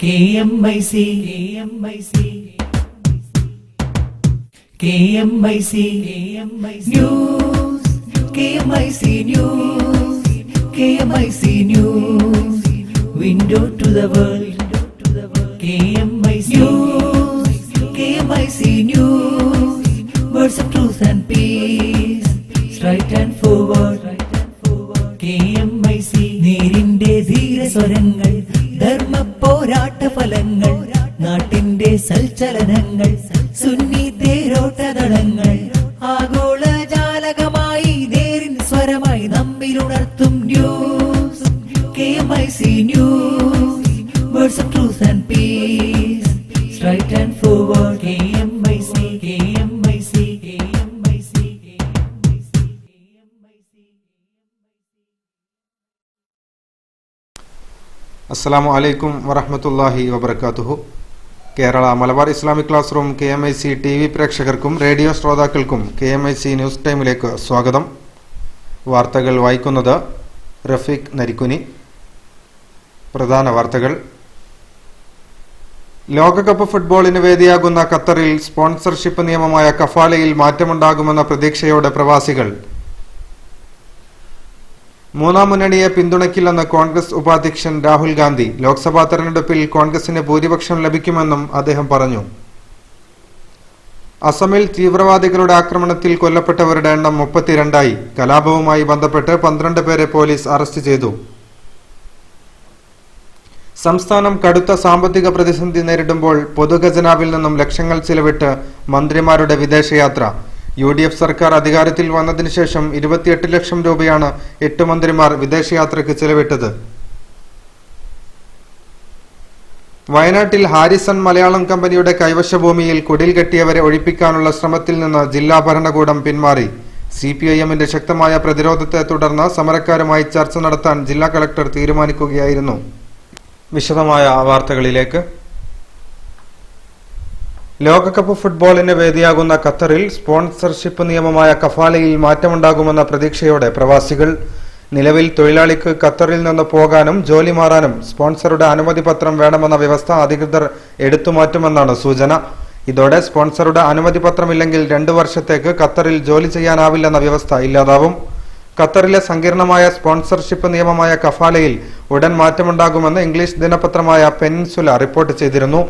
KMIC News, KMIC News, KMIC News, window to the world, KMIC News, KMIC News, words of truth and peace, straight and forward, KMIC, നേരിന്റെ ധീരസ്വരങ്ങൾ, ധർമ്മ പോരാട്ട ഫലങ്ങൾ, നാട്ടിന്റെ സൽചലനങ്ങൾ, സുന്നി തേരോട്ടതടങ്ങൾ, ആഗോള ജാലകമായി നേരിൻ സ്വരമായി നമ്മിലുണർത്തും news, KMIC news, words of truth and peace, straight and forward, KMIC, KMIC, KMIC, KMIC, KMIC. അസ്സലാമു അലൈക്കും വറഹ്മത്തുള്ളാഹി വബറകാതുഹു. Kerala Malabar Islamic class room KMIC TV പ്രേക്ഷകർക്കും റേഡിയോ ശ്രോതാക്കൾക്കും KMIC ന്യൂസ് ടൈമിലേക്ക് സ്വാഗതം. വാർത്തകൾ വായിക്കുന്നത് റഫീഖ് നരിക്കുനി. പ്രധാന വാർത്തകൾ. ലോകകപ്പ് ഫുട്ബോളിന് വേദിയാകുന്ന ഖത്തറിൽ സ്പോൺസർഷിപ്പ് നിയമമായ കഫാലയിൽ മാറ്റമുണ്ടാകുമെന്ന പ്രതീക്ഷയോടെ പ്രവാസികൾ. മൂന്നാം മുന്നണിയെ പിന്തുണയ്ക്കില്ലെന്ന് കോൺഗ്രസ് ഉപാധ്യക്ഷൻ രാഹുൽ ഗാന്ധി. ലോക്സഭാ തെരഞ്ഞെടുപ്പിൽ കോൺഗ്രസിന് ഭൂരിപക്ഷം ലഭിക്കുമെന്നും അദ്ദേഹം പറഞ്ഞു. അസമിൽ തീവ്രവാദികളുടെ ആക്രമണത്തിൽ കൊല്ലപ്പെട്ടവരുടെ എണ്ണം 32ആയി. കലാപവുമായി ബന്ധപ്പെട്ട് 12 പേരെ പോലീസ് അറസ്റ്റ് ചെയ്തു. സംസ്ഥാനം കടുത്ത സാമ്പത്തിക പ്രതിസന്ധി നേരിടുമ്പോൾ പൊതുഖജനാവിൽ നിന്നും ലക്ഷങ്ങൾ ചിലവിട്ട് മന്ത്രിമാരുടെ വിദേശയാത്ര. UDF സർക്കാർ അധികാരത്തിൽ വന്നതിനു ശേഷം 28 ലക്ഷം രൂപയാണ് 8 മന്ത്രിമാർ വിദേശയാത്രയ്ക്ക് ചെലവിട്ടത്. വയനാട്ടിൽ ഹാരിസൺ മലയാളം കമ്പനിയുടെ കൈവശ ഭൂമിയിൽ കുടിൽ കെട്ടിയവരെ ഒഴിപ്പിക്കാനുള്ള ശ്രമത്തിൽ നിന്ന് ജില്ലാ ഭരണകൂടം പിന്മാറി. CPIMന്റെ ശക്തമായ പ്രതിരോധത്തെ തുടർന്ന് സമരക്കാരുമായി ചർച്ച നടത്താൻ ജില്ലാ കളക്ടർ തീരുമാനിക്കുകയായിരുന്നു. വിശദമായ വാർത്തകളിലേക്ക്. ലോകകപ്പ് ഫുട്ബോളിന് വേദിയാകുന്ന ഖത്തറിൽ സ്പോൺസർഷിപ്പ് നിയമമായ കഫാലയിൽ മാറ്റമുണ്ടാകുമെന്ന പ്രതീക്ഷയോടെ പ്രവാസികൾ. നിലവിൽ തൊഴിലാളിക്ക് ഖത്തറിൽ നിന്ന് പോകാനും ജോലി മാറാനും സ്പോൺസറുടെ അനുമതി പത്രം വേണമെന്ന വ്യവസ്ഥ അധികൃതർ എടുത്തുമാറ്റുമെന്നാണ് സൂചന. ഇതോടെ സ്പോൺസറുടെ അനുമതി പത്രമില്ലെങ്കിൽ 2 വർഷത്തേക്ക് ഖത്തറിൽ ജോലി ചെയ്യാനാവില്ലെന്ന വ്യവസ്ഥ ഇല്ലാതാവും. ഖത്തറിലെ സങ്കീർണമായ സ്പോൺസർഷിപ്പ് നിയമമായ കഫാലയിൽ ഉടൻ മാറ്റമുണ്ടാകുമെന്ന് ഇംഗ്ലീഷ് ദിനപത്രമായ പെനിൻസുല റിപ്പോർട്ട് ചെയ്തിരുന്നു.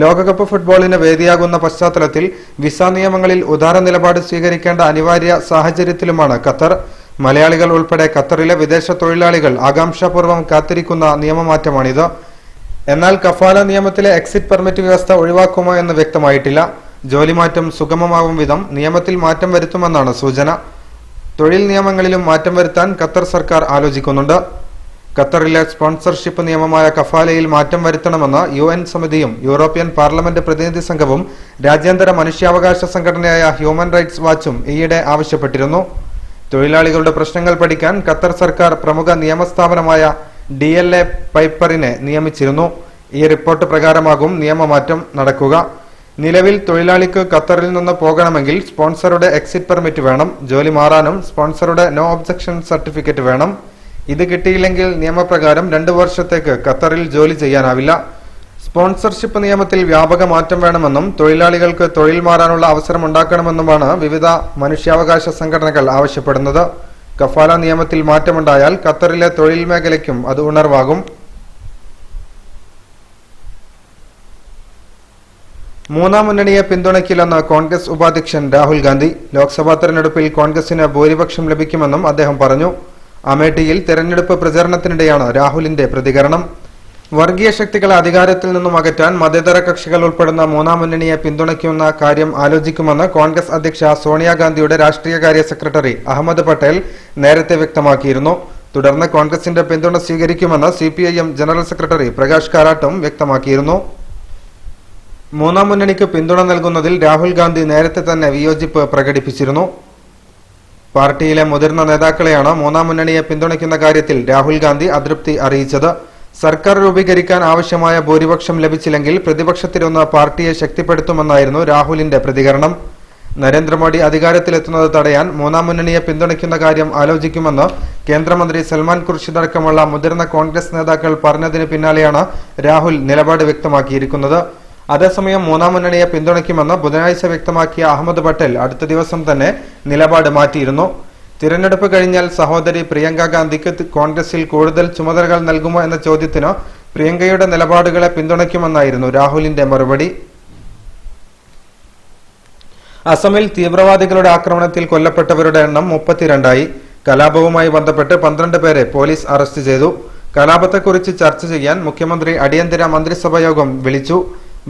ലോകകപ്പ് ഫുട്ബോളിന് വേദിയാകുന്ന പശ്ചാത്തലത്തിൽ വിസ നിയമങ്ങളിൽ ഉദാര നിലപാട് സ്വീകരിക്കേണ്ട അനിവാര്യ സാഹചര്യത്തിലുമാണ് ഖത്തർ. മലയാളികൾ ഉൾപ്പെടെ ഖത്തറിലെ വിദേശ തൊഴിലാളികൾ ആകാംക്ഷാപൂർവ്വം കാത്തിരിക്കുന്ന നിയമമാറ്റമാണിത്. എന്നാൽ കഫാല നിയമത്തിലെ എക്സിറ്റ് പെർമിറ്റ് വ്യവസ്ഥ ഒഴിവാക്കുമോ എന്ന് വ്യക്തമായിട്ടില്ല. ജോലിമാറ്റം സുഗമമാവും വിധം നിയമത്തിൽ മാറ്റം വരുത്തുമെന്നാണ് സൂചന. തൊഴിൽ നിയമങ്ങളിലും മാറ്റം വരുത്താൻ ഖത്തർ സർക്കാർ ആലോചിക്കുന്നുണ്ട്. ഖത്തറിലെ സ്പോൺസർഷിപ്പ് നിയമമായ കഫാലയിൽ മാറ്റം വരുത്തണമെന്ന് UN സമിതിയും യൂറോപ്യൻ പാർലമെന്റ് പ്രതിനിധി സംഘവും രാജ്യാന്തര മനുഷ്യാവകാശ സംഘടനയായ ഹ്യൂമൻ റൈറ്റ്സ് വാച്ചും ഈയിടെ ആവശ്യപ്പെട്ടിരുന്നു. തൊഴിലാളികളുടെ പ്രശ്നങ്ങൾ പഠിക്കാൻ ഖത്തർ സർക്കാർ പ്രമുഖ നിയമസ്ഥാപനമായ DLA പൈപ്പറിനെ നിയമിച്ചിരുന്നു. ഈ റിപ്പോർട്ട് പ്രകാരമാകും നിയമമാറ്റം നടക്കുക. നിലവിൽ തൊഴിലാളിക്ക് ഖത്തറിൽ നിന്ന് പോകണമെങ്കിൽ സ്പോൺസറുടെ എക്സിറ്റ് പെർമിറ്റ് വേണം. ജോലി മാറാനും സ്പോൺസറുടെ നോ ഒബ്ജക്ഷൻ സർട്ടിഫിക്കറ്റ് വേണം. ഇത് കിട്ടിയില്ലെങ്കിൽ നിയമപ്രകാരം 2 വർഷത്തേക്ക് ഖത്തറിൽ ജോലി ചെയ്യാനാവില്ല. സ്പോൺസർഷിപ്പ് നിയമത്തിൽ വ്യാപക മാറ്റം വേണമെന്നും തൊഴിലാളികൾക്ക് തൊഴിൽ മാറാനുള്ള അവസരം ഉണ്ടാക്കണമെന്നുമാണ് വിവിധ മനുഷ്യാവകാശ സംഘടനകൾ ആവശ്യപ്പെടുന്നത്. കഫാല നിയമത്തിൽ മാറ്റമുണ്ടായാൽ ഖത്തറിലെ തൊഴിൽ മേഖലയ്ക്കും അത് ഉണർവാകും. മൂന്നാം മുന്നണിയെ പിന്തുണയ്ക്കില്ലെന്ന് കോൺഗ്രസ് ഉപാധ്യക്ഷൻ രാഹുൽ ഗാന്ധി. ലോക്സഭാ തെരഞ്ഞെടുപ്പിൽ കോൺഗ്രസിന് ഭൂരിപക്ഷം ലഭിക്കുമെന്നും അദ്ദേഹം പറഞ്ഞു. അമേഠിയിൽ തെരഞ്ഞെടുപ്പ് പ്രചാരണത്തിനിടെയാണ് രാഹുലിന്റെ പ്രതികരണം. വർഗീയ ശക്തികളെ അധികാരത്തിൽ നിന്നും അകറ്റാൻ മതേതര കക്ഷികൾ ഉൾപ്പെടുന്ന മൂന്നാം മുന്നണിയെ പിന്തുണയ്ക്കുന്ന കാര്യം ആലോചിക്കുമെന്ന് കോൺഗ്രസ് അധ്യക്ഷ സോണിയാഗാന്ധിയുടെ രാഷ്ട്രീയകാര്യ സെക്രട്ടറി അഹമ്മദ് പട്ടേൽ നേരത്തെ വ്യക്തമാക്കിയിരുന്നു. തുടർന്ന് കോൺഗ്രസിന്റെ പിന്തുണ സ്വീകരിക്കുമെന്ന് CPIM ജനറൽ സെക്രട്ടറി പ്രകാശ് കാരാട്ടും വ്യക്തമാക്കിയിരുന്നു. മൂന്നാം മുന്നണിക്ക് പിന്തുണ നൽകുന്നതിൽ രാഹുൽ ഗാന്ധി നേരത്തെ തന്നെ വിയോജിപ്പ് പ്രകടിപ്പിച്ചിരുന്നു. പാർട്ടിയിലെ മുതിർന്ന നേതാക്കളെയാണ് മൂന്നാം മുന്നണിയെ പിന്തുണയ്ക്കുന്ന കാര്യത്തിൽ രാഹുൽ ഗാന്ധി അതൃപ്തി അറിയിച്ചത്. സർക്കാർ രൂപീകരിക്കാൻ ആവശ്യമായ ഭൂരിപക്ഷം ലഭിച്ചില്ലെങ്കിൽ പ്രതിപക്ഷത്തിരുന്ന് പാർട്ടിയെ ശക്തിപ്പെടുത്തുമെന്നായിരുന്നു രാഹുലിന്റെ പ്രതികരണം. നരേന്ദ്രമോദി അധികാരത്തിലെത്തുന്നത് തടയാൻ മൂന്നാം മുന്നണിയെ പിന്തുണയ്ക്കുന്ന കാര്യം ആലോചിക്കുമെന്ന് കേന്ദ്രമന്ത്രി സൽമാൻ ഖുർഷിദ് അടക്കമുള്ള മുതിർന്ന കോൺഗ്രസ് നേതാക്കൾ പറഞ്ഞതിന് പിന്നാലെയാണ് രാഹുൽ നിലപാട് വ്യക്തമാക്കിയിരിക്കുന്നത്. അതേസമയം മൂന്നാം മുന്നണിയെ പിന്തുണയ്ക്കുമെന്ന് ബുധനാഴ്ച വ്യക്തമാക്കിയ അഹമ്മദ് പട്ടേൽ അടുത്ത ദിവസം തന്നെ നിലപാട് മാറ്റിയിരുന്നു. തിരഞ്ഞെടുപ്പ് കഴിഞ്ഞാൽ സഹോദരി പ്രിയങ്ക ഗാന്ധിക്ക് കോൺഗ്രസിൽ കൂടുതൽ ചുമതലകൾ നൽകുമോ എന്ന ചോദ്യത്തിന് പ്രിയങ്കയുടെ നിലപാടുകളെ പിന്തുണയ്ക്കുമെന്നായിരുന്നു രാഹുലിന്റെ മറുപടി. അസമിൽ തീവ്രവാദികളുടെ ആക്രമണത്തിൽ കൊല്ലപ്പെട്ടവരുടെ എണ്ണം 32ആയി. കലാപവുമായി ബന്ധപ്പെട്ട് 12 പേരെ പോലീസ് അറസ്റ്റ് ചെയ്തു. കലാപത്തെക്കുറിച്ച് ചർച്ച ചെയ്യാൻ മുഖ്യമന്ത്രി അടിയന്തര മന്ത്രിസഭാ യോഗം വിളിച്ചു.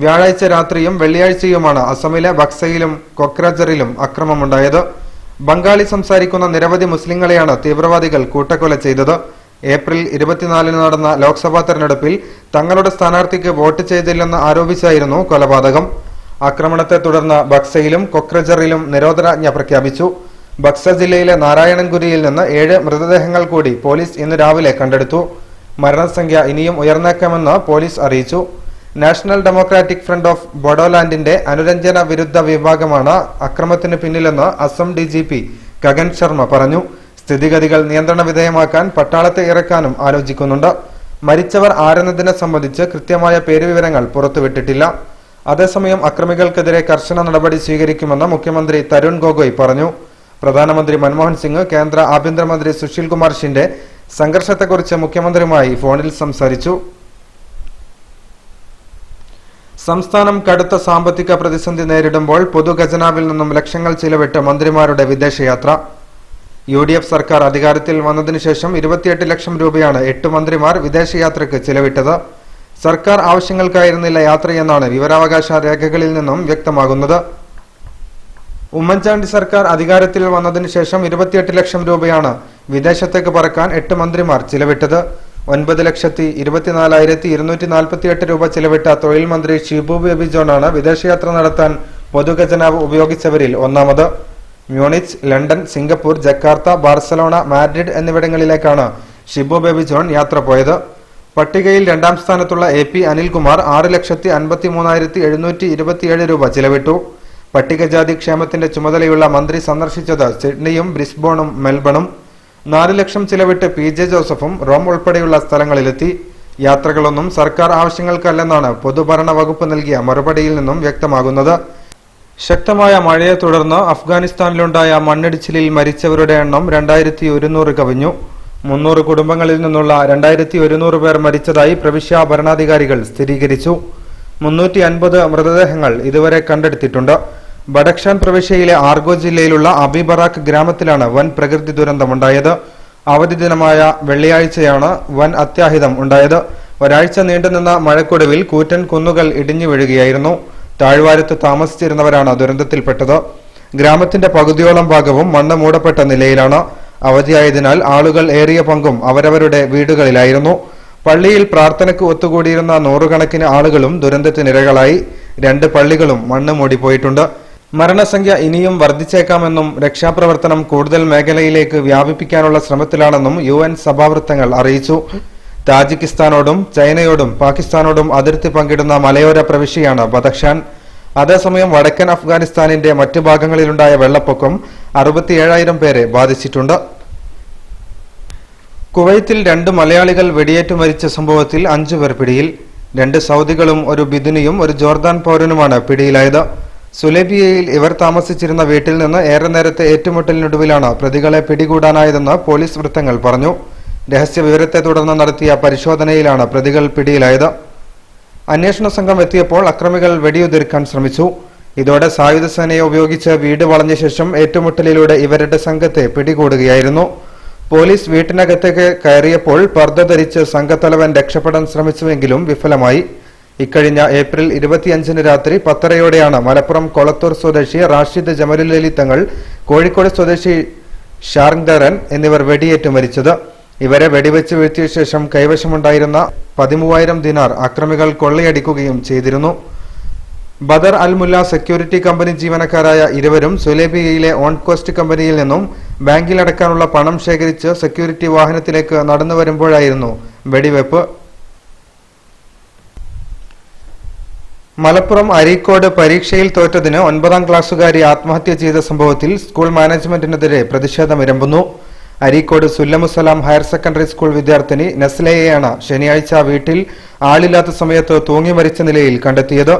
വ്യാഴാഴ്ച രാത്രിയും വെള്ളിയാഴ്ചയുമാണ് അസമിലെ ബക്സയിലും കൊക്രജറിലും അക്രമമുണ്ടായത്. ബംഗാളി സംസാരിക്കുന്ന നിരവധി മുസ്ലിങ്ങളെയാണ് തീവ്രവാദികൾ കൂട്ടക്കൊല ചെയ്തത്. ഏപ്രിൽ 24 നടന്ന ലോക്സഭാ തെരഞ്ഞെടുപ്പിൽ തങ്ങളുടെ സ്ഥാനാർത്ഥിക്ക് വോട്ട് ചെയ്തില്ലെന്ന് ആരോപിച്ചായിരുന്നു കൊലപാതകം. ആക്രമണത്തെ തുടർന്ന് ബക്സയിലും കൊക്രജറിലും നിരോധനാജ്ഞ പ്രഖ്യാപിച്ചു. ബക്സ ജില്ലയിലെ നാരായണൻഗുരിയിൽ നിന്ന് 7 മൃതദേഹങ്ങൾ കൂടി പോലീസ് ഇന്ന് രാവിലെ കണ്ടെടുത്തു. മരണസംഖ്യ ഇനിയും ഉയർന്നേക്കാമെന്ന് പോലീസ് അറിയിച്ചു. നാഷണൽ ഡെമോക്രാറ്റിക് ഫ്രണ്ട് ഓഫ് ബോഡോലാൻഡിന്റെ അനുരഞ്ജന വിരുദ്ധ വിഭാഗമാണ് അക്രമത്തിന് പിന്നിലെന്ന് അസം DGP ഗഗൻ ശർമ്മ പറഞ്ഞു. സ്ഥിതിഗതികൾ നിയന്ത്രണ വിധേയമാക്കാൻ പട്ടാളത്തെ ഇറക്കാനും ആലോചിക്കുന്നുണ്ട്. മരിച്ചവർ ആരെന്നതിനെ സംബന്ധിച്ച് കൃത്യമായ പേരുവിവരങ്ങൾ പുറത്തുവിട്ടിട്ടില്ല. അതേസമയം അക്രമികൾക്കെതിരെ കർശന നടപടി സ്വീകരിക്കുമെന്ന് മുഖ്യമന്ത്രി തരുൺ ഗൊഗോയ് പറഞ്ഞു. പ്രധാനമന്ത്രി മൻമോഹൻ സിംഗ് കേന്ദ്ര ആഭ്യന്തരമന്ത്രി സുശീൽ കുമാർ ഷിൻഡെ സംഘർഷത്തെക്കുറിച്ച് മുഖ്യമന്ത്രിയുമായി ഫോണിൽ സംസാരിച്ചു. സംസ്ഥാനം കടുത്ത സാമ്പത്തിക പ്രതിസന്ധി നേരിടുമ്പോൾ പൊതുഖജനാവിൽ നിന്നും ലക്ഷങ്ങൾ ചിലവിട്ട് മന്ത്രിമാരുടെ വിദേശയാത്ര. UDF സർക്കാർ അധികാരത്തിൽ വന്നതിനു ശേഷം 28 ലക്ഷം രൂപയാണ് 8 മന്ത്രിമാർ വിദേശയാത്രയ്ക്ക് ചിലവിട്ടത്. സർക്കാർ ആവശ്യങ്ങൾക്കായിരുന്നില്ല യാത്രയെന്നാണ് വിവരാവകാശ രേഖകളിൽ നിന്നും വ്യക്തമാകുന്നത്. ഉമ്മൻചാണ്ടി സർക്കാർ അധികാരത്തിൽ വന്നതിനു ശേഷം 28 ലക്ഷം രൂപയാണ് വിദേശത്തേക്ക് പറക്കാൻ 8 മന്ത്രിമാർ ചിലവിട്ടത്. 9,24,248 രൂപ ചിലവിട്ട തൊഴിൽ മന്ത്രി ഷിബു ബേബി ജോണാണ് വിദേശയാത്ര നടത്താൻ പൊതുഖജനാവ് ഉപയോഗിച്ചവരിൽ ഒന്നാമത്. Munich, London, Singapore, Jakarta, Barcelona, Madrid എന്നിവിടങ്ങളിലേക്കാണ് ഷിബു ബേബി ജോൺ യാത്ര പോയത്. പട്ടികയിൽ 2ാം സ്ഥാനത്തുള്ള AP അനിൽകുമാർ 6,53,727 രൂപ ചിലവിട്ടു. പട്ടികജാതി ക്ഷേമത്തിന്റെ ചുമതലയുള്ള മന്ത്രി സന്ദർശിച്ചത് സിഡ്നിയും ബ്രിസ്ബോണും മെൽബണും. 4 ലക്ഷം ചിലവിട്ട് PJ ജോസഫും റോം ഉൾപ്പെടെയുള്ള സ്ഥലങ്ങളിലെത്തി. യാത്രകളൊന്നും സർക്കാർ ആവശ്യങ്ങൾക്കല്ലെന്നാണ് പൊതുഭരണ വകുപ്പ് നൽകിയ മറുപടിയിൽ നിന്നും വ്യക്തമാകുന്നത്. ശക്തമായ മഴയെ തുടർന്ന് അഫ്ഗാനിസ്ഥാനിലുണ്ടായ മണ്ണിടിച്ചിലിൽ മരിച്ചവരുടെ എണ്ണം 2100 കവിഞ്ഞു. 300 കുടുംബങ്ങളിൽ നിന്നുള്ള 2100 പേർ മരിച്ചതായി പ്രവിശ്യാ ഭരണാധികാരികൾ സ്ഥിരീകരിച്ചു. 350 മൃതദേഹങ്ങൾ ഇതുവരെ കണ്ടെടുത്തിട്ടുണ്ട്. ബഡക്ഷാൻ പ്രവിശ്യയിലെ ആർഗോ ജില്ലയിലുള്ള അബിബറാക്ക് ഗ്രാമത്തിലാണ് വൻ പ്രകൃതി ദുരന്തമുണ്ടായത്. അവധി ദിനമായ വെള്ളിയാഴ്ചയാണ് വൻ അത്യാഹിതം ഉണ്ടായത്. ഒരാഴ്ച നീണ്ടുനിന്ന മഴക്കൊടുവിൽ കൂറ്റൻ കുന്നുകൾ ഇടിഞ്ഞു വീഴുകയായിരുന്നു. താഴ്വാരത്ത് താമസിച്ചിരുന്നവരാണ് ദുരന്തത്തിൽപ്പെട്ടത്. ഗ്രാമത്തിന്റെ പകുതിയോളം ഭാഗവും മണ്ണ് മൂടപ്പെട്ട നിലയിലാണ്. അവധിയായതിനാൽ ആളുകൾ ഏറിയ പങ്കും അവരവരുടെ വീടുകളിലായിരുന്നു. പള്ളിയിൽ പ്രാർത്ഥനയ്ക്ക് ഒത്തുകൂടിയിരുന്ന 100 കണക്കിന് ആളുകളും ദുരന്തത്തിനിരകളായി. 2 പള്ളികളും മണ്ണ് മൂടിപ്പോയിട്ടുണ്ട്. മരണസംഖ്യ ഇനിയും വർദ്ധിച്ചേക്കാമെന്നും രക്ഷാപ്രവർത്തനം കൂടുതൽ മേഖലയിലേക്ക് വ്യാപിപ്പിക്കാനുള്ള ശ്രമത്തിലാണെന്നും UN സഭാവൃത്തങ്ങൾ അറിയിച്ചു. താജിക്കിസ്ഥാനോടും ചൈനയോടും പാകിസ്ഥാനോടും അതിർത്തി പങ്കിടുന്ന മലയോര പ്രവിശ്യയാണ് ബദക്ഷാൻ. അതേസമയം വടക്കൻ അഫ്ഗാനിസ്ഥാനിന്റെ മറ്റു ഭാഗങ്ങളിലുണ്ടായ വെള്ളപ്പൊക്കം 67,000 പേരെ ബാധിച്ചിട്ടുണ്ട്. കുവൈത്തിൽ 2 മലയാളികൾ വെടിയേറ്റു മരിച്ച സംഭവത്തിൽ 5 പേർ പിടിയിൽ. 2 സൗദികളും 1 ബിദുനിയും 1 ജോർദാൻ പൗരനുമാണ് പിടിയിലായത്. സുലേബിയയിൽ ഇവർ താമസിച്ചിരുന്ന വീട്ടിൽ നിന്ന് ഏറെ നേരത്തെ ഏറ്റുമുട്ടലിനൊടുവിലാണ് പ്രതികളെ പിടികൂടാനായതെന്ന് പോലീസ് വൃത്തങ്ങൾ പറഞ്ഞു. രഹസ്യ വിവരത്തെ തുടർന്ന് നടത്തിയ പരിശോധനയിലാണ് പ്രതികൾ പിടിയിലായത്. അന്വേഷണ സംഘം എത്തിയപ്പോൾ അക്രമികൾ വെടിയുതിർക്കാൻ ശ്രമിച്ചു. ഇതോടെ സായുധ സേനയെ ഉപയോഗിച്ച് വീട് വളഞ്ഞ ശേഷം ഏറ്റുമുട്ടലിലൂടെ ഇവരുടെ സംഘത്തെ പിടികൂടുകയായിരുന്നു. പോലീസ് വീട്ടിനകത്തേക്ക് കയറിയപ്പോൾ പർദ്ദ ധരിച്ച് സംഘത്തലവൻ രക്ഷപ്പെടാൻ ശ്രമിച്ചുവെങ്കിലും വിഫലമായി. ഇക്കഴിഞ്ഞ ഏപ്രിൽ 25 രാത്രി 10:30 മലപ്പുറം കൊളത്തൂർ സ്വദേശി റാഷിദ് ജമലുലലി തങ്ങൾ, കോഴിക്കോട് സ്വദേശി ഷാർങ്ദറൻ എന്നിവർ വെടിയേറ്റ് മരിച്ചത്. ഇവരെ വെടിവെച്ച് വീഴ്ത്തിയ ശേഷം കൈവശമുണ്ടായിരുന്ന 13,000 ദിനാർ അക്രമികൾ കൊള്ളയടിക്കുകയും ചെയ്തിരുന്നു. ബദർ അൽ മുല്ല സെക്യൂരിറ്റി കമ്പനി ജീവനക്കാരായ ഇരുവരും സുലേബിയയിലെ ഓൺ കോസ്റ്റ് കമ്പനിയിൽ നിന്നും ബാങ്കിലടക്കാനുള്ള പണം ശേഖരിച്ച് സെക്യൂരിറ്റി വാഹനത്തിലേക്ക് നടന്നു വരുമ്പോഴായിരുന്നു വെടിവെപ്പ്. മലപ്പുറം അരീക്കോട് പരീക്ഷയിൽ തോറ്റതിന് 9ാം ക്ലാസ്സുകാരി ആത്മഹത്യ ചെയ്ത സംഭവത്തിൽ സ്കൂൾ മാനേജ്മെന്റിനെതിരെ പ്രതിഷേധമിരമ്പുന്നു. Areekode Sullamussalam higher secondary school വിദ്യാർത്ഥിനി നസ്ലയെയാണ് ശനിയാഴ്ച വീട്ടിൽ ആളില്ലാത്ത സമയത്ത് തൂങ്ങി മരിച്ച നിലയിൽ കണ്ടെത്തിയത്.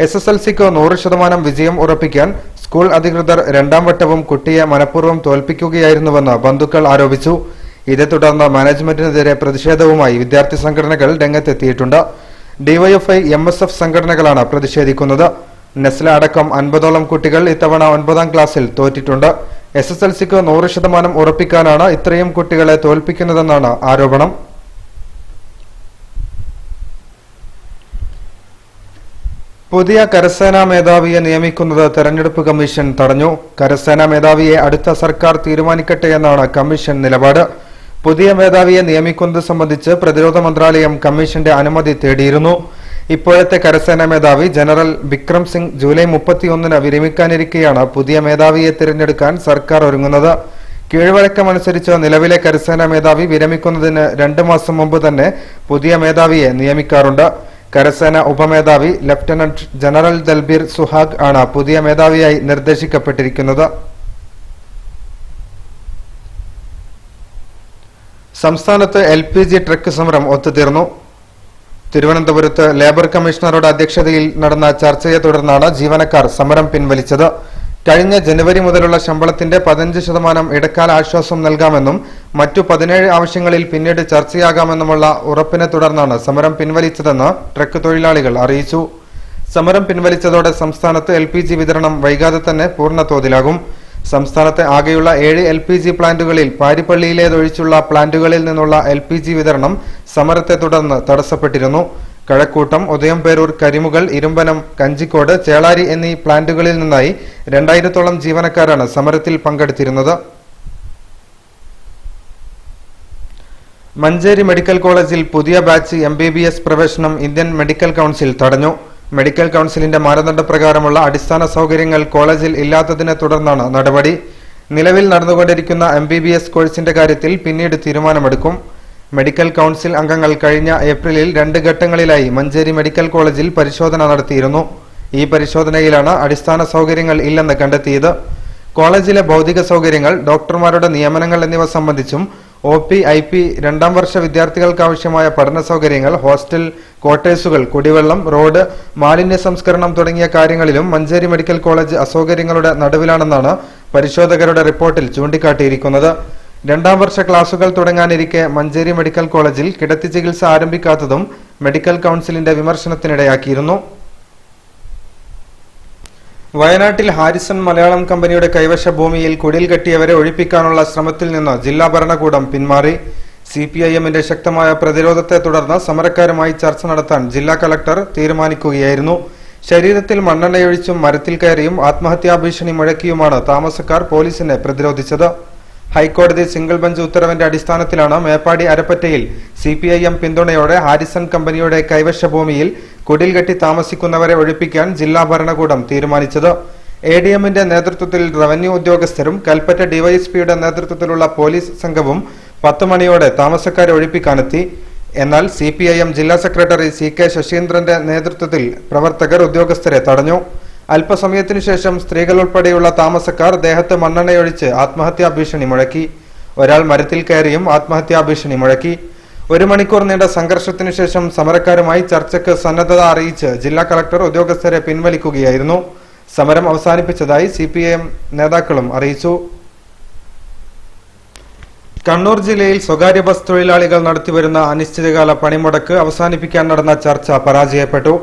SSLCക്ക് 100% വിജയം ഉറപ്പിക്കാൻ സ്കൂൾ അധികൃതർ രണ്ടാം വട്ടവും കുട്ടിയെ മനഃപൂർവ്വം തോൽപ്പിക്കുകയായിരുന്നുവെന്ന് ബന്ധുക്കൾ ആരോപിച്ചു. ഇതേ തുടർന്ന് മാനേജ്മെന്റിനെതിരെ പ്രതിഷേധവുമായി വിദ്യാർത്ഥി സംഘടനകൾ രംഗത്തെത്തിയിട്ടുണ്ട്. DYFI, MSF സംഘടനകളാണ് പ്രതിഷേധിക്കുന്നത്. നസ്ല അടക്കം 50ഓളം കുട്ടികൾ ഇത്തവണ 9ാം ക്ലാസ്സിൽ തോറ്റിട്ടുണ്ട്. SSLCക്ക് 100% ഉറപ്പിക്കാനാണ് ഇത്രയും കുട്ടികളെ തോൽപ്പിക്കുന്നതെന്നാണ് ആരോപണം. പുതിയ കരസേനാ മേധാവിയെ നിയമിക്കുന്നത് തെരഞ്ഞെടുപ്പ് കമ്മീഷൻ തടഞ്ഞു. കരസേനാ മേധാവിയെ അടുത്ത സർക്കാർ തീരുമാനിക്കട്ടെ എന്നാണ് കമ്മീഷൻ നിലപാട്. പുതിയ മേധാവിയെ നിയമിക്കുന്നത് സംബന്ധിച്ച് പ്രതിരോധ മന്ത്രാലയം കമ്മീഷന്റെ അനുമതി തേടിയിരുന്നു. ഇപ്പോഴത്തെ കരസേനാ മേധാവി ജനറൽ ബിക്രം സിംഗ് ജൂലൈ 31-ന് വിരമിക്കാനിരിക്കെയാണ് പുതിയ മേധാവിയെ തിരഞ്ഞെടുക്കാൻ സർക്കാർ ഒരുങ്ങുന്നത്. കീഴ്വഴക്കമനുസരിച്ച് നിലവിലെ കരസേനാ മേധാവി വിരമിക്കുന്നതിന് 2 മാസം മുമ്പ് തന്നെ പുതിയ മേധാവിയെ നിയമിക്കാറുണ്ട്. കരസേന ഉപമേധാവി ലഫ്റ്റനന്റ് ജനറൽ ദൽബീർ സുഹാഗ് ആണ് പുതിയ മേധാവിയായി നിർദ്ദേശിക്കപ്പെട്ടിരിക്കുന്നത്. സംസ്ഥാനത്ത് LPG ട്രക്ക് സമരം ഒത്തുതീർന്നു. തിരുവനന്തപുരത്ത് ലേബർ കമ്മീഷണറുടെ അധ്യക്ഷതയിൽ നടന്ന ചർച്ചയെ തുടർന്നാണ് ജീവനക്കാർ സമരം പിൻവലിച്ചത്. കഴിഞ്ഞ ജനുവരി മുതലുള്ള ശമ്പളത്തിന്റെ 15% ഇടക്കാല ആശ്വാസം നൽകാമെന്നും മറ്റു 17 ആവശ്യങ്ങളിൽ പിന്നീട് ചർച്ചയാകാമെന്നുമുള്ള ഉറപ്പിനെ തുടർന്നാണ് സമരം പിൻവലിച്ചതെന്ന് ട്രക്ക് തൊഴിലാളികൾ അറിയിച്ചു. സമരം പിൻവലിച്ചതോടെ സംസ്ഥാനത്ത് LPG വിതരണം വൈകാതെ തന്നെ പൂർണ്ണതോതിലാകും. സംസ്ഥാനത്തെ ആകെയുള്ള 7 LPG പ്ലാന്റുകളിൽ പാരിപ്പള്ളിയിലേതൊഴിച്ചുള്ള പ്ലാന്റുകളിൽ നിന്നുള്ള LPG വിതരണം സമരത്തെ തുടർന്ന് തടസ്സപ്പെട്ടിരുന്നു. കഴക്കൂട്ടം, ഉദയംപേരൂർ, കരിമുകൾ, ഇരുമ്പനം, കഞ്ചിക്കോട്, ചേളാരി എന്നീ പ്ലാന്റുകളിൽ നിന്നായി 2000ഓളം ജീവനക്കാരാണ് സമരത്തിൽ പങ്കെടുത്തിരുന്നത്. മഞ്ചേരി മെഡിക്കൽ കോളേജിൽ പുതിയ ബാച്ച് MBBS പ്രവേശനം ഇന്ത്യൻ മെഡിക്കൽ കൌൺസിൽ തടഞ്ഞു. മെഡിക്കൽ കൌൺസിലിന്റെ മാനദണ്ഡപ്രകാരമുള്ള അടിസ്ഥാന സൗകര്യങ്ങൾ കോളേജിൽ ഇല്ലാത്തതിനെ തുടർന്നാണ് നടപടി. നിലവിൽ നടന്നുകൊണ്ടിരിക്കുന്ന MBBS കോഴ്സിന്റെ കാര്യത്തിൽ പിന്നീട് തീരുമാനമെടുക്കും. മെഡിക്കൽ കൌൺസിൽ അംഗങ്ങൾ കഴിഞ്ഞ ഏപ്രിലിൽ 2 ഘട്ടങ്ങളിലായി മഞ്ചേരി മെഡിക്കൽ കോളേജിൽ പരിശോധന നടത്തിയിരുന്നു. ഈ പരിശോധനയിലാണ് അടിസ്ഥാന സൗകര്യങ്ങൾ ഇല്ലെന്ന് കണ്ടെത്തിയത്. കോളേജിലെ ഭൗതിക സൗകര്യങ്ങൾ, ഡോക്ടർമാരുടെ നിയമനങ്ങൾ എന്നിവ സംബന്ധിച്ചും OP, IP, 2ാം വർഷ വിദ്യാർത്ഥികൾക്കാവശ്യമായ പഠന സൗകര്യങ്ങൾ, ഹോസ്റ്റൽ, ക്വാർട്ടേഴ്സുകൾ, കുടിവെള്ളം, റോഡ്, മാലിന്യ സംസ്കരണം തുടങ്ങിയ കാര്യങ്ങളിലും മഞ്ചേരി മെഡിക്കൽ കോളേജ് അസൗകര്യങ്ങളുടെ നടുവിലാണെന്നാണ് പരിശോധകരുടെ റിപ്പോർട്ടിൽ ചൂണ്ടിക്കാട്ടിയിരിക്കുന്നത്. 2ാം വർഷ ക്ലാസുകൾ തുടങ്ങാനിരിക്കെ മഞ്ചേരി മെഡിക്കൽ കോളേജിൽ കിടത്തി ചികിത്സ ആരംഭിക്കാത്തതും മെഡിക്കൽ കൌൺസിലിന്റെ വിമർശനത്തിനിടയാക്കിയിരുന്നു. വയനാട്ടിൽ ഹാരിസൺ മലയാളം കമ്പനിയുടെ കൈവശ ഭൂമിയിൽ കുടിൽ കെട്ടിയവരെ ഒഴിപ്പിക്കാനുള്ള ശ്രമത്തിൽ നിന്ന് ജില്ലാ ഭരണകൂടം പിന്മാറി. CPIMന്റെ ശക്തമായ പ്രതിരോധത്തെ തുടർന്ന് സമരക്കാരുമായി ചർച്ച നടത്താൻ ജില്ലാ കളക്ടർ തീരുമാനിക്കുകയായിരുന്നു. ശരീരത്തിൽ മണ്ണെണ്ണയൊഴിച്ചും മരത്തിൽ കയറിയും ആത്മഹത്യാ ഭീഷണി മുഴക്കിയുമാണ് താമസക്കാർ പോലീസിനെ പ്രതിരോധിച്ചത്. ഹൈക്കോടതി സിംഗിൾ ബെഞ്ച് ഉത്തരവിന്റെ അടിസ്ഥാനത്തിലാണ് മേപ്പാടി അരപ്പറ്റയിൽ CPIM പിന്തുണയോടെ ഹാരിസൺ കമ്പനിയുടെ കൈവശ ഭൂമിയിൽ കുടിൽ കെട്ടി താമസിക്കുന്നവരെ ഒഴിപ്പിക്കാൻ ജില്ലാ ഭരണകൂടം തീരുമാനിച്ചത്. ADMന്റെ നേതൃത്വത്തിൽ റവന്യൂ ഉദ്യോഗസ്ഥരും കൽപ്പറ്റ DYSPയുടെ നേതൃത്വത്തിലുള്ള പോലീസ് സംഘവും 10 മണിയോടെ താമസക്കാരെ ഒഴിപ്പിക്കാനെത്തി. എന്നാൽ CPIM ജില്ലാ സെക്രട്ടറി CK ശശീന്ദ്രന്റെ നേതൃത്വത്തിൽ പ്രവർത്തകർ ഉദ്യോഗസ്ഥരെ തടഞ്ഞു. അല്പസമയത്തിനു ശേഷം സ്ത്രീകൾ ഉൾപ്പെടെയുള്ള താമസക്കാർ ദേഹത്ത് മണ്ണെണ്ണയൊഴിച്ച് ആത്മഹത്യാ ഭീഷണി മുഴക്കി. ഒരാൾ മരത്തിൽ കയറിയും ആത്മഹത്യാ ഭീഷണി മുഴക്കി. 1 മണിക്കൂർ നീണ്ട സംഘർഷത്തിനു ശേഷം സമരക്കാരുമായി ചർച്ചയ്ക്ക് സന്നദ്ധത അറിയിച്ച് ജില്ലാ കളക്ടർ ഉദ്യോഗസ്ഥരെ പിൻവലിക്കുകയായിരുന്നു. സമരം അവസാനിപ്പിച്ചതായി CPIM നേതാക്കളും അറിയിച്ചു. കണ്ണൂർ ജില്ലയിൽ സ്വകാര്യ ബസ് തൊഴിലാളികൾ നടത്തിവരുന്ന അനിശ്ചിതകാല പണിമുടക്ക് അവസാനിപ്പിക്കാൻ നടന്ന ചർച്ച പരാജയപ്പെട്ടു.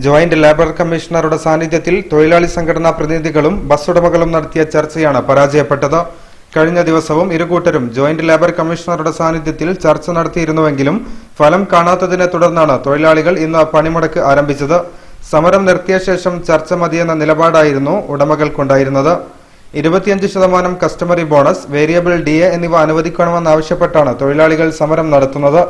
ജോയിന്റ് ലേബർ കമ്മീഷണറുടെ സാന്നിധ്യത്തിൽ തൊഴിലാളി സംഘടനാ പ്രതിനിധികളും ബസ് ഉടമകളും നടത്തിയ ചർച്ചയാണ് പരാജയപ്പെട്ടത്. കഴിഞ്ഞ ദിവസവും ഇരുകൂട്ടരും ജോയിന്റ് ലേബർ കമ്മീഷണറുടെ സാന്നിധ്യത്തിൽ ചർച്ച നടത്തിയിരുന്നുവെങ്കിലും ഫലം കാണാത്തതിനെ തുടർന്നാണ് തൊഴിലാളികൾ ഇന്ന് പണിമുടക്ക് ആരംഭിച്ചത്. സമരം നിർത്തിയ ശേഷം ചർച്ച മതിയെന്ന നിലപാടായിരുന്നു ഉടമകൾക്കുണ്ടായിരുന്നത്. 25% കസ്റ്റമറി ബോണസ്, വേരിയബിൾ DA എന്നിവ അനുവദിക്കണമെന്നാവശ്യപ്പെട്ടാണ് തൊഴിലാളികൾ സമരം നടത്തുന്നത്.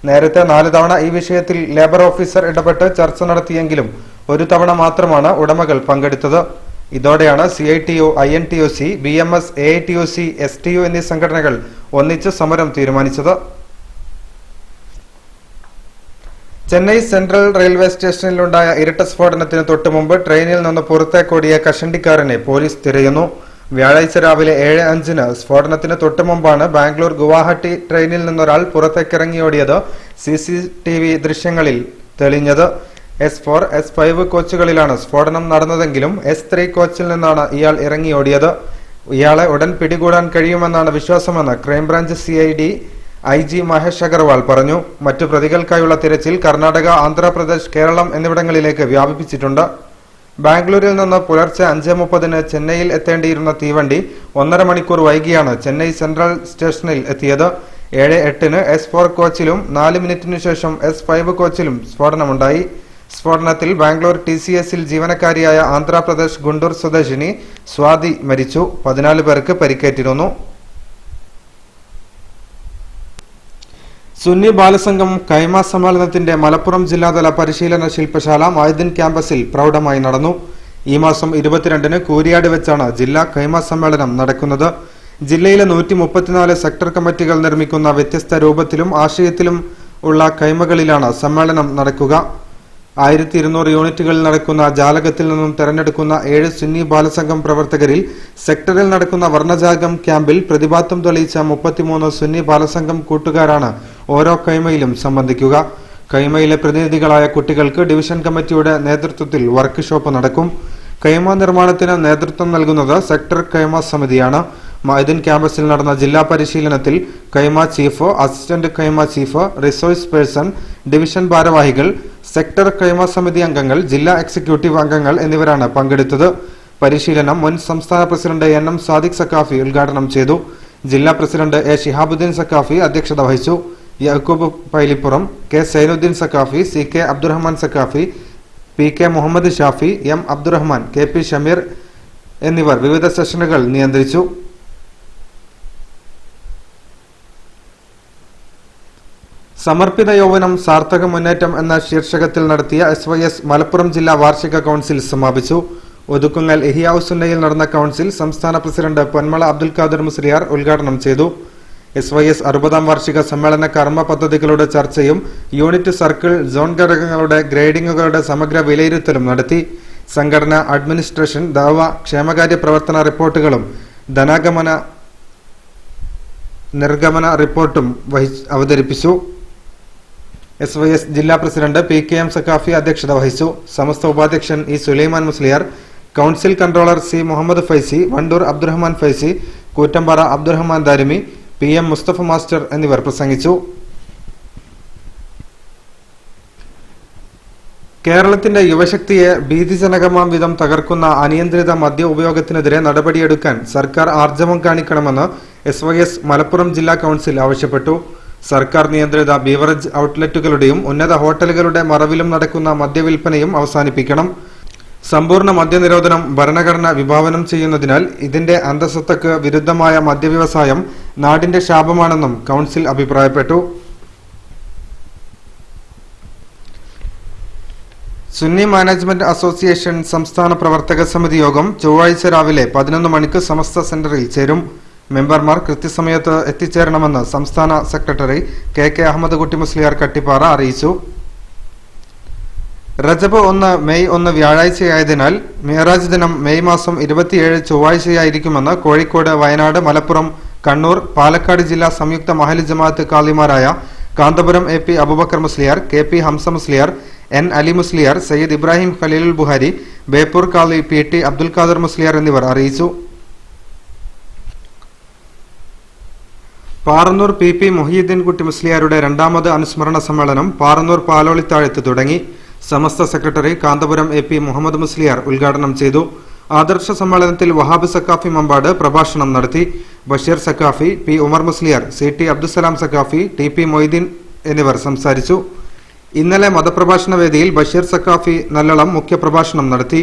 നേരത്തെ 4 തവണ ഈ വിഷയത്തിൽ ലേബർ ഓഫീസർ ഇടപെട്ട് ചർച്ച നടത്തിയെങ്കിലും 1 തവണ മാത്രമാണ് ഉടമകൾ പങ്കെടുത്തത്. ഇതോടെയാണ് CITU, INTUC, BMS, AITUC, STU എന്നീ സംഘടനകൾ ഒന്നിച്ച് സമരം തീരുമാനിച്ചത്. ചെന്നൈ സെൻട്രൽ റെയിൽവേ സ്റ്റേഷനിലുണ്ടായ ഇരട്ട സ്ഫോടനത്തിന് തൊട്ടുമുമ്പ് ട്രെയിനിൽ നിന്ന് പുറത്തേക്കോടിയ കഷണ്ടിക്കാരനെ പോലീസ് തിരയുന്നു. വ്യാഴാഴ്ച രാവിലെ 7:05 സ്ഫോടനത്തിന് തൊട്ടുമുമ്പാണ് ബാംഗ്ലൂർ ഗുവാഹട്ടി ട്രെയിനിൽ നിന്നൊരാൾ പുറത്തേക്കിറങ്ങിയോടിയത് CCTV ദൃശ്യങ്ങളിൽ തെളിഞ്ഞത്. S4, S5 കോച്ചുകളിലാണ് സ്ഫോടനം നടന്നതെങ്കിലും S3 കോച്ചിൽ നിന്നാണ് ഇയാൾ ഇറങ്ങിയോടിയത്. ഇയാളെ ഉടൻ പിടികൂടാൻ കഴിയുമെന്നാണ് വിശ്വാസമെന്ന് crime branch CID IG Mahesh Agarwal പറഞ്ഞു. മറ്റു പ്രതികൾക്കായുള്ള തിരച്ചിൽ കർണാടക, ആന്ധ്രാപ്രദേശ്, കേരളം എന്നിവിടങ്ങളിലേക്ക് വ്യാപിപ്പിച്ചിട്ടുണ്ട്. ബാംഗ്ലൂരിൽ നിന്ന് പുലർച്ചെ 5:30 ചെന്നൈയിൽ എത്തേണ്ടിയിരുന്ന തീവണ്ടി 1.5 മണിക്കൂർ വൈകിയാണ് ചെന്നൈ സെൻട്രൽ സ്റ്റേഷനിൽ എത്തിയത്. 7:08 S4 കോച്ചിലും 4 മിനിറ്റിനു ശേഷം S5 കോച്ചിലും സ്ഫോടനമുണ്ടായി. സ്ഫോടനത്തിൽ ബാംഗ്ലൂർ TCSൽ ജീവനക്കാരിയായ ആന്ധ്രാപ്രദേശ് ഗുണ്ടൂർ സ്വദേശിനി സ്വാതി മരിച്ചു. 14 പേർക്ക് പരിക്കേറ്റിരുന്നു. സുന്നി ബാലസംഘം കൈമ സമ്മേളനത്തിന്റെ മലപ്പുറം ജില്ലാതല പരിശീലന ശില്പശാല മൈദിൻ ക്യാമ്പസിൽ പ്രൗഢമായി നടന്നു. ഈ മാസം 22 കൂരിയാട് വെച്ചാണ് ജില്ലാ കൈമ സമ്മേളനം നടക്കുന്നത്. ജില്ലയിലെ 134 സെക്ടർ കമ്മിറ്റികൾ നിർമ്മിക്കുന്ന വ്യത്യസ്ത രൂപത്തിലും ആശയത്തിലും ഉള്ള കൈമകളിലാണ് സമ്മേളനം നടക്കുക. 1200 യൂണിറ്റുകളിൽ നടക്കുന്ന ജാലകത്തിൽ നിന്നും തെരഞ്ഞെടുക്കുന്ന 7 സുന്നി ബാലസംഘം പ്രവർത്തകരിൽ സെക്ടറിൽ നടക്കുന്ന വർണ്ണജാഗം ക്യാമ്പിൽ പ്രതിഭാത്വം തെളിയിച്ച 33 സുന്നി ബാലസംഘം കൂട്ടുകാരാണ് ഓരോ കൈമയിലും സംബന്ധിക്കുക. കൈമയിലെ പ്രതിനിധികളായ കുട്ടികൾക്ക് ഡിവിഷൻ കമ്മിറ്റിയുടെ നേതൃത്വത്തിൽ വർക്ക് ഷോപ്പ് നടക്കും. കൈമ നിർമ്മാണത്തിന് നേതൃത്വം നൽകുന്നത് സെക്ടർ കൈമ സമിതിയാണ്. മൈദിൻ ക്യാമ്പസിൽ നടന്ന ജില്ലാ പരിശീലനത്തിൽ കൈമ ചീഫ്, അസിസ്റ്റന്റ് കൈമ ചീഫ്, റിസോഴ്സ് പേഴ്സൺ, ഡിവിഷൻ ഭാരവാഹികൾ, സെക്ടർ കൈമ സമിതി അംഗങ്ങൾ, ജില്ലാ എക്സിക്യൂട്ടീവ് അംഗങ്ങൾ എന്നിവരാണ് പങ്കെടുത്തത്. പരിശീലനം മുൻ സംസ്ഥാന പ്രസിഡന്റ് NM സാദിഖ് സക്കാഫി ഉദ്ഘാടനം ചെയ്തു. ജില്ലാ പ്രസിഡന്റ് A ഷിഹാബുദ്ദീൻ സക്കാഫി അധ്യക്ഷത വഹിച്ചു. Yakub Pailippuram, K Zainuddin Saqafi, CK Abdurahman Saqafi, PK Muhammad Shafi, M Abdurahman, KP Shameer എന്നിവർ വിവിധ സെഷനുകൾ നിയന്ത്രിച്ചു. സമർപ്പിത യൗവനം സാർത്ഥക മുന്നേറ്റം എന്ന ശീർഷകത്തിൽ നടത്തിയ SYS മലപ്പുറം ജില്ലാ വാർഷിക കൌൺസിൽ സമാപിച്ചു. ഒതുക്കുങ്ങൽ ഇഹിയാഉസുന്നയിൽ നടന്ന കൌൺസിൽ സംസ്ഥാന പ്രസിഡന്റ് പൊന്മള അബ്ദുൽ ഖാദർ മുസ്ലിയാർ ഉദ്ഘാടനം ചെയ്തു. SYS 60ാം വാർഷിക സമ്മേളന കർമ്മ പദ്ധതികളുടെ ചർച്ചയും യൂണിറ്റ്, സർക്കിൾ, സോൺ ഘടകങ്ങളുടെ ഗ്രേഡിംഗുകളുടെ സമഗ്ര വിലയിരുത്തലും നടത്തി. സംഘടന, അഡ്മിനിസ്ട്രേഷൻ, ദഅവ, ക്ഷേമകാര്യ പ്രവർത്തന റിപ്പോർട്ടുകളും ധനാഗമന നിർഗമന റിപ്പോർട്ടും അവതരിപ്പിച്ചു. SYS ജില്ലാ പ്രസിഡന്റ് PKM സക്കാഫി അധ്യക്ഷത വഹിച്ചു. സമസ്ത ഉപാധ്യക്ഷൻ E Sulaiman Musliyar, council controller C Muhammad Faizi, Wandoor Abdurahman Faizi, Koottampara Abdurahman Darimi, PM Musthafa master എന്നിവർ പ്രസംഗിച്ചു. കേരളത്തിന്റെ യുവശക്തിയെ ഭീതിജനകമാം വിധം തകർക്കുന്ന അനിയന്ത്രിത മദ്യ ഉപയോഗത്തിനെതിരെ നടപടിയെടുക്കാൻ സർക്കാർ ആർജവം കാണിക്കണമെന്ന് SYS മലപ്പുറം ജില്ലാ കൌൺസിൽ ആവശ്യപ്പെട്ടു. സർക്കാർ നിയന്ത്രിത ബീവറേജ് ഔട്ട്ലെറ്റുകളുടെയും ഉന്നത ഹോട്ടലുകളുടെ മറവിലും നടക്കുന്ന മദ്യവിൽപ്പനയും അവസാനിപ്പിക്കണം. സമ്പൂർണ്ണ മദ്യനിരോധനം ഭരണഘടന വിഭാവനം ചെയ്യുന്നതിനാൽ ഇതിന്റെ അന്തസ്സത്തക്ക് വിരുദ്ധമായ മദ്യവ്യവസായം നാടിന്റെ ശാപമാണെന്നും കൌൺസിൽ അഭിപ്രായപ്പെട്ടു. സുന്നി മാനേജ്മെന്റ് അസോസിയേഷൻ സംസ്ഥാന പ്രവർത്തക സമിതി യോഗം ചൊവ്വാഴ്ച രാവിലെ 11 മണിക്ക് സമസ്ത സെന്ററിൽ ചേരും. മെമ്പർമാർ കൃത്യസമയത്ത് എത്തിച്ചേരണമെന്ന് സംസ്ഥാന സെക്രട്ടറി KK അഹമ്മദ് കുട്ടി മുസ്ലിയാർ കട്ടിപ്പാറ അറിയിച്ചു. റജബ് 1 മെയ് 1 വ്യാഴാഴ്ചയായതിനാൽ മിഅ്റാജ് ദിനം മെയ് മാസം 27 ചൊവ്വാഴ്ചയായിരിക്കുമെന്ന് കോഴിക്കോട്, വയനാട്, മലപ്പുറം, കണ്ണൂർ, പാലക്കാട് ജില്ലാ സംയുക്ത മഹല്ല് ജമാഅത്ത് കാളിമാരായ Kanthapuram AP Abubakar Musliyar, KP Hamza Musliyar, N Ali Musliyar, Sayyid Ibrahim Khalilul Bukhari, Beypore കാളി PT അബ്ദുൽ ഖാദർ മുസ്ലിയാർ എന്നിവർ അറിയിച്ചു. പാറന്നൂർ PP മുഹിയുദ്ദീൻ കുട്ടി മുസ്ലിയാരുടെ 2ാമത് അനുസ്മരണ സമ്മേളനം പാറന്നൂർ പാലോളിത്താഴത്ത് തുടങ്ങി. സമസ്ത സെക്രട്ടറി കാന്തപുരം AP മുഹമ്മദ് മുസ്ലിയാർ ഉദ്ഘാടനം ചെയ്തു. ആദർശ സമ്മേളനത്തിൽ വഹാബ് സക്കാഫി മമ്പാട് പ്രഭാഷണം നടത്തി. Basheer Saqafi, P Umar Musliyar, CT Abdussalam Saqafi, TP Moideen എന്നിവർ സംസാരിച്ചു. ഇന്നലെ മതപ്രഭാഷണ വേദിയിൽ ബഷീർ സക്കാഫി നല്ലളം മുഖ്യപ്രഭാഷണം നടത്തി.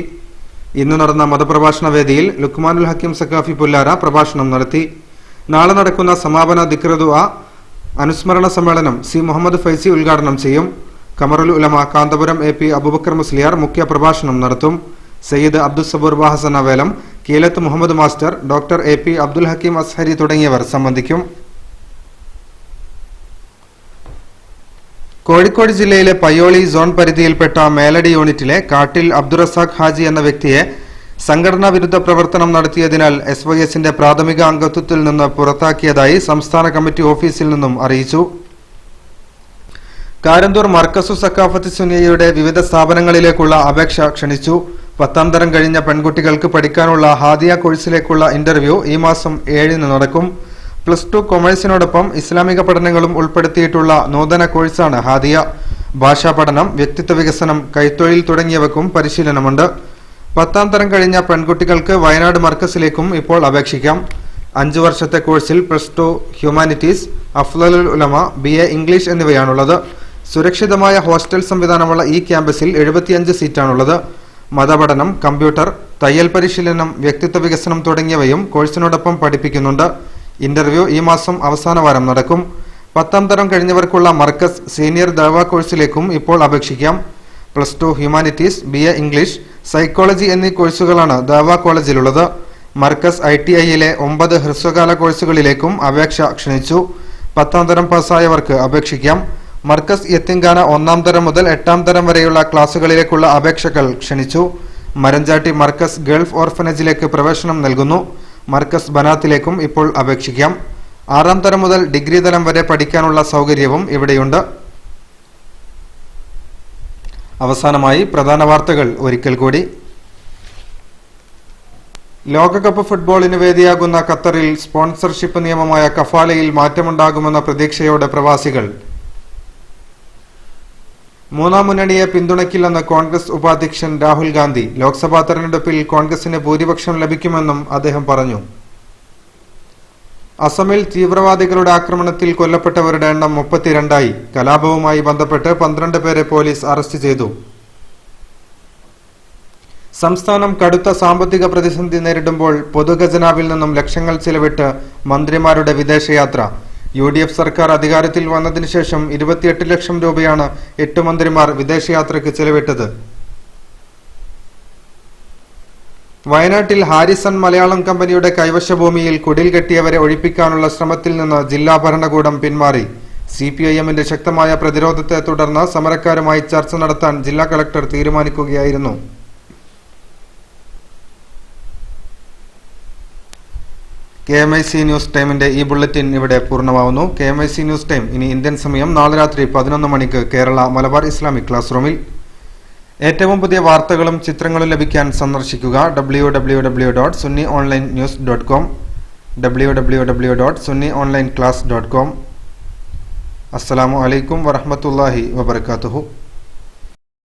ഇന്ന് നടന്ന മതപ്രഭാഷണ വേദിയിൽ ലുക്മാനുൽ ഹക്കീം സക്കാഫി പുല്ലാര പ്രഭാഷണം നടത്തി. നാളെ നടക്കുന്ന സമാപന ദിക്ർ ദുആ അനുസ്മരണ സമ്മേളനം C മുഹമ്മദ് ഫൈസി ഉദ്ഘാടനം ചെയ്യും. ഖമറുൽ ഉലമ കാന്തപുരം AP അബൂബക്കർ മുസ്ലിയാർ മുഖ്യ പ്രഭാഷണം നടത്തും. സയ്യിദ് അബ്ദുസബൂർ വാഹസന വേലം, Keelath Muhammad master, doctor AP Abdul Hakeem Azhari തുടങ്ങിയവർ സംബന്ധിക്കും. കോഴിക്കോട് ജില്ലയിലെ പയ്യോളി സോൺ പരിധിയിൽപ്പെട്ട മേലടി യൂണിറ്റിലെ കാട്ടിൽ അബ്ദുറസാഖ് ഹാജി എന്ന വ്യക്തിയെ സംഘടനാ വിരുദ്ധ പ്രവർത്തനം നടത്തിയതിനാൽ SYSന്റെ പ്രാഥമിക അംഗത്വത്തിൽ നിന്ന് പുറത്താക്കിയതായി സംസ്ഥാന കമ്മിറ്റി ഓഫീസിൽ നിന്നും അറിയിച്ചു. കാരന്തൂർ മർക്കസു സക്കാഫത്ത് സുന്നിയയുടെ വിവിധ സ്ഥാപനങ്ങളിലേക്കുള്ള അപേക്ഷ ക്ഷണിച്ചു. 10ാം തരം കഴിഞ്ഞ പെൺകുട്ടികൾക്ക് പഠിക്കാനുള്ള ഹാദിയ കോഴ്സിലേക്കുള്ള ഇന്റർവ്യൂ ഈ മാസം 7-ന് നടക്കും. +2 കൊമേഴ്സിനോടൊപ്പം ഇസ്ലാമിക പഠനങ്ങളും ഉൾപ്പെടുത്തിയിട്ടുള്ള നൂതന കോഴ്സാണ് ഹാദിയ. ഭാഷാ പഠനം, വ്യക്തിത്വ വികസനം, കൈത്തൊഴിൽ തുടങ്ങിയവക്കും പരിശീലനമുണ്ട്. 10ാം തരം കഴിഞ്ഞ പെൺകുട്ടികൾക്ക് വയനാട് മർക്കസിലേക്കും ഇപ്പോൾ അപേക്ഷിക്കാം. 5 വർഷത്തെ കോഴ്സിൽ +2 ഹ്യൂമാനിറ്റീസ്, അഫ്ളലുൽ ഉലമ, BA ഇംഗ്ലീഷ് എന്നിവയാണുള്ളത്. സുരക്ഷിതമായ ഹോസ്റ്റൽ സംവിധാനമുള്ള ഈ ക്യാമ്പസിൽ 75 സീറ്റാണുള്ളത്. മതപഠനം, കമ്പ്യൂട്ടർ, തയ്യൽ പരിശീലനം, വ്യക്തിത്വ വികസനം തുടങ്ങിയവയും കോഴ്സിനോടൊപ്പം പഠിപ്പിക്കുന്നുണ്ട്. ഇന്റർവ്യൂ ഈ മാസം അവസാന വാരം നടക്കും. 10ാം തരം കഴിഞ്ഞവർക്കുള്ള മർക്കസ് സീനിയർ ദഅവ കോഴ്സിലേക്കും ഇപ്പോൾ അപേക്ഷിക്കാം. +2 ഹ്യൂമാനിറ്റീസ്, BA ഇംഗ്ലീഷ്, സൈക്കോളജി എന്നീ കോഴ്സുകളാണ് ദഅവ കോളേജിലുള്ളത്. മർക്കസ് ITIയിലെ 9 ഹ്രസ്വകാല കോഴ്സുകളിലേക്കും അപേക്ഷ ക്ഷണിച്ചു. 10ാം തരം പാസ്സായവർക്ക് അപേക്ഷിക്കാം. മർക്കസ് യത്തിംഖാന 1ാം തരം മുതൽ 8ാം തരം വരെയുള്ള ക്ലാസുകളിലേക്കുള്ള അപേക്ഷകൾ ക്ഷണിച്ചു. മരഞ്ചാട്ടി മർക്കസ് ഗൾഫ് ഓർഫനേജിലേക്ക് പ്രവേശനം നൽകുന്നു. മർക്കസ് ബനാത്തിലേക്കും ഇപ്പോൾ അപേക്ഷിക്കാം. 6ാം തരം മുതൽ ഡിഗ്രി തലം വരെ പഠിക്കാനുള്ള സൗകര്യവും ഇവിടെയുണ്ട്. അവസാനമായി പ്രധാന വാർത്തകൾ ഒരിക്കൽ കൂടി. ലോകകപ്പ് ഫുട്ബോളിന് വേദിയാകുന്ന ഖത്തറിൽ സ്പോൺസർഷിപ്പ് നിയമമായ കഫാലയിൽ മാറ്റമുണ്ടാകുമെന്ന പ്രതീക്ഷയോടെ പ്രവാസികൾ. 3ാം മുന്നണിയെ പിന്തുണയ്ക്കില്ലെന്ന് കോൺഗ്രസ് ഉപാധ്യക്ഷൻ രാഹുൽ ഗാന്ധി. ലോക്സഭാ തെരഞ്ഞെടുപ്പിൽ കോൺഗ്രസിന് ഭൂരിപക്ഷം ലഭിക്കുമെന്നും അദ്ദേഹം പറഞ്ഞു. അസമിൽ തീവ്രവാദികളുടെ ആക്രമണത്തിൽ കൊല്ലപ്പെട്ടവരുടെ എണ്ണം 32ആയി. കലാപവുമായി ബന്ധപ്പെട്ട് 12 പേരെ പോലീസ് അറസ്റ്റ് ചെയ്തു. സംസ്ഥാനം കടുത്ത സാമ്പത്തിക പ്രതിസന്ധി നേരിടുമ്പോൾ പൊതുഖജനാവിൽ നിന്നും ലക്ഷങ്ങൾ ചിലവിട്ട് മന്ത്രിമാരുടെ വിദേശയാത്ര. UDF സർക്കാർ അധികാരത്തിൽ വന്നതിനു ശേഷം 28 ലക്ഷം രൂപയാണ് 8 മന്ത്രിമാർ വിദേശയാത്രയ്ക്ക് ചെലവിട്ടത്. വയനാട്ടിൽ ഹാരിസൺ മലയാളം കമ്പനിയുടെ കൈവശ ഭൂമിയിൽ കുടിൽ കെട്ടിയവരെ ഒഴിപ്പിക്കാനുള്ള ശ്രമത്തിൽ നിന്ന് ജില്ലാ ഭരണകൂടം പിന്മാറി. CPIMന്റെ ശക്തമായ പ്രതിരോധത്തെ തുടർന്ന് സമരക്കാരുമായി ചർച്ച നടത്താൻ ജില്ലാ കളക്ടർ തീരുമാനിക്കുകയായിരുന്നു. KMIC ന്യൂസ് ടൈമിന്റെ ഈ ബുള്ളറ്റിൻ ഇവിടെ പൂർണ്ണമാവുന്നു. KMIC ന്യൂസ് ടൈം ഇനി ഇന്ത്യൻ സമയം നാളെ രാത്രി 11 മണിക്ക് കേരള മലബാർ ഇസ്ലാമിക് ക്ലാസ് റൂമിൽ. ഏറ്റവും പുതിയ വാർത്തകളും ചിത്രങ്ങളും ലഭിക്കാൻ സന്ദർശിക്കുക www.sunnyonlinenews.com, www.sunnyonlineclass.com. അസ്സലാമു അലൈക്കും വറഹ്മത്തുള്ളാഹി വബറകാതുഹു.